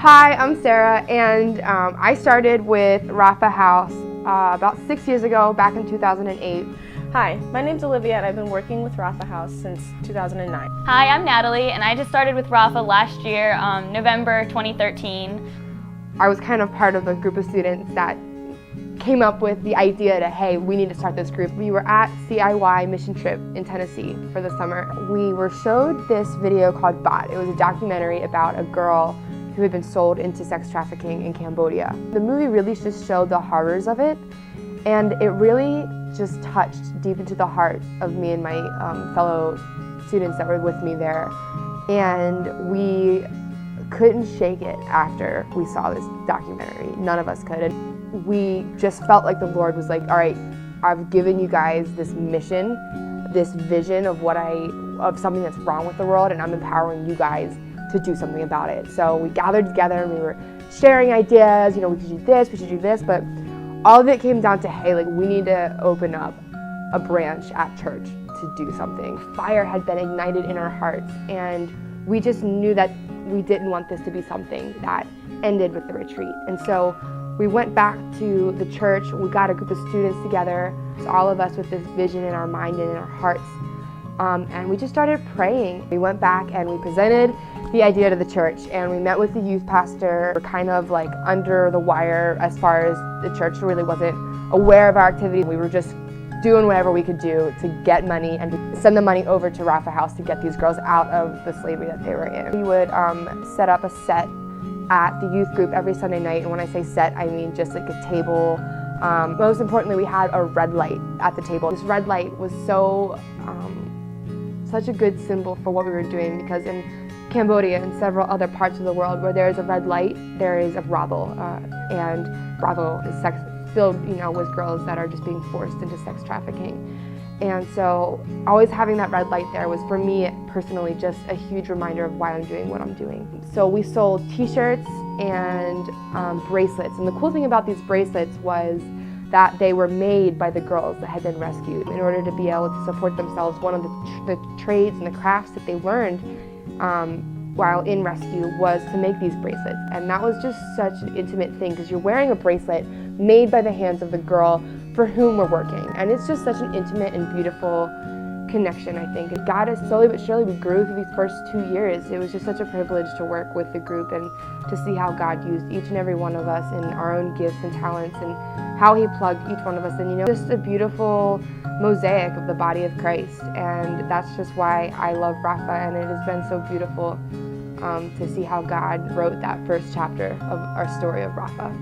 Hi, I'm Sarah, and I started with Rapha House about 6 years ago, back in 2008. Hi, my name's Olivia, and I've been working with Rapha House since 2009. Hi, I'm Natalie, and I just started with Rapha last year, November 2013. I was kind of part of a group of students that came up with the idea that, hey, we need to start this group. We were at CIY mission trip in Tennessee for the summer. We were showed this video called Bot. It was a documentary about a girl who had been sold into sex trafficking in Cambodia. The movie really just showed the horrors of it, and it really just touched deep into the heart of me and my fellow students that were with me there. And we couldn't shake it after we saw this documentary. None of us could. And we just felt like the Lord was like, all right, I've given you guys this mission, this vision of of something that's wrong with the world, and I'm empowering you guys to do something about it. So we gathered together and we were sharing ideas, we should do this, we should do this, but all of it came down to, hey, we need to open up a branch at church to do something. Fire had been ignited in our hearts, and we just knew that we didn't want this to be something that ended with the retreat. And so we went back to the church. We got a group of students together, all of us with this vision in our mind and in our hearts, and we just started praying. We went back and we presented the idea to the church, and we met with the youth pastor. We're kind of like under the wire as far as the church really wasn't aware of our activity. We were just doing whatever we could do to get money and to send the money over to Rapha House to get these girls out of the slavery that they were in. We would set up a set at the youth group every Sunday night, and when I say set, I mean just like a table. Most importantly, we had a red light at the table. This red light was such a good symbol for what we were doing, because in Cambodia and several other parts of the world where there is a red light, there is a brothel, and brothel is sex filled, with girls that are just being forced into sex trafficking. And so always having that red light there was, for me personally, just a huge reminder of why I'm doing what I'm doing. So we sold t-shirts and bracelets, and the cool thing about these bracelets was that they were made by the girls that had been rescued. In order to be able to support themselves, one of the trades and the crafts that they learned while in rescue was to make these bracelets. And that was just such an intimate thing, because you're wearing a bracelet made by the hands of the girl for whom we're working. And it's just such an intimate and beautiful connection, I think. And God has slowly but surely, we grew through these first 2 years. It was just such a privilege to work with the group and to see how God used each and every one of us in our own gifts and talents, and how He plugged each one of us in, just a beautiful mosaic of the body of Christ. And that's just why I love Rapha, and it has been so beautiful to see how God wrote that first chapter of our story of Rapha.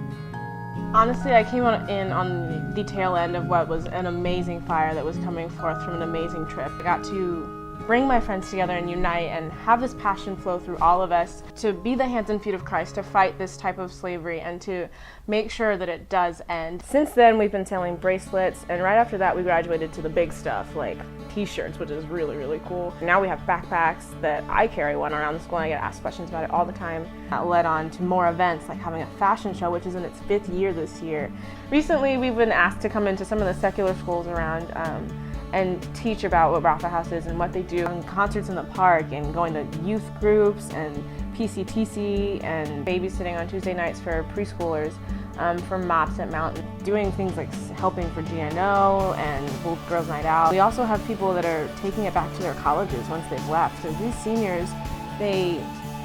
Honestly, I came in on the tail end of what was an amazing fire that was coming forth from an amazing trip. I got to bring my friends together and unite and have this passion flow through all of us to be the hands and feet of Christ, to fight this type of slavery and to make sure that it does end. Since then, we've been selling bracelets, and right after that, we graduated to the big stuff like t-shirts, which is really, really cool. Now we have backpacks that I carry one around the school, and I get asked questions about it all the time. That led on to more events, like having a fashion show, which is in its 5th year this year. Recently, we've been asked to come into some of the secular schools around and teach about what Rapha House is and what they do, and concerts in the park, and going to youth groups and PCTC and babysitting on Tuesday nights for preschoolers, for MOPS at Mountain, doing things like helping for GNO and Wolf Girls Night Out. We also have people that are taking it back to their colleges once they've left. So these seniors, they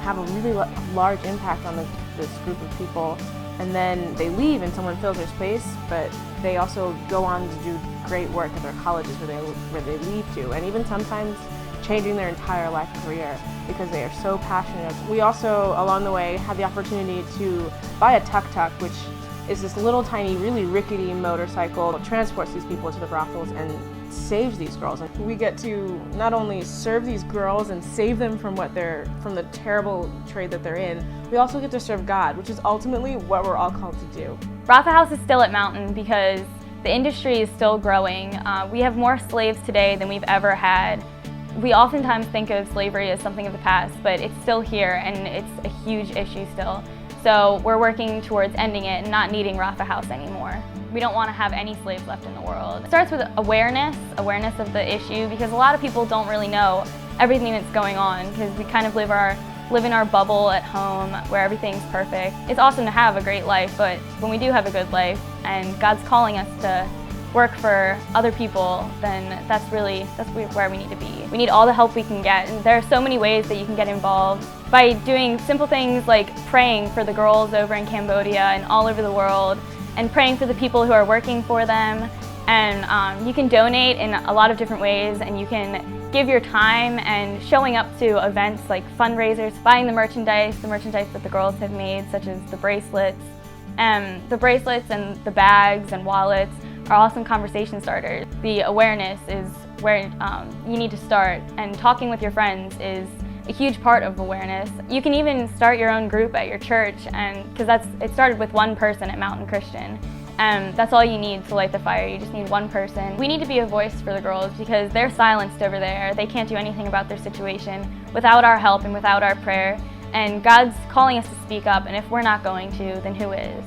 have a really large impact on this group of people, and then they leave and someone fills their space, but they also go on to do great work at their colleges where they leave to, and even sometimes changing their entire life career because they are so passionate. We also, along the way, had the opportunity to buy a tuk-tuk, which is this little tiny, really rickety motorcycle that transports these people to the brothels and saves these girls. And we get to not only serve these girls and save them from the terrible trade that they're in, we also get to serve God, which is ultimately what we're all called to do. Rapha House is still at Mountain because the industry is still growing. We have more slaves today than we've ever had. We oftentimes think of slavery as something of the past, but it's still here, and it's a huge issue still. So we're working towards ending it and not needing Rapha House anymore. We don't want to have any slaves left in the world. It starts with awareness of the issue, because a lot of people don't really know everything that's going on, because we kind of live our live in our bubble at home where everything's perfect. It's awesome to have a great life, but when we do have a good life and God's calling us to work for other people, then that's where we need to be. We need all the help we can get, and there are so many ways that you can get involved by doing simple things like praying for the girls over in Cambodia and all over the world, and praying for the people who are working for them. And you can donate in a lot of different ways, and you can give your time and showing up to events like fundraisers, buying the merchandise that the girls have made, such as the bracelets. The bracelets and the bags and wallets are awesome conversation starters. The awareness is where you need to start, and talking with your friends is a huge part of awareness. You can even start your own group at your church, and because it started with one person at Mountain Christian. That's all you need to light the fire. You just need one person. We need to be a voice for the girls because they're silenced over there. They can't do anything about their situation without our help and without our prayer. And God's calling us to speak up, and if we're not going to, then who is?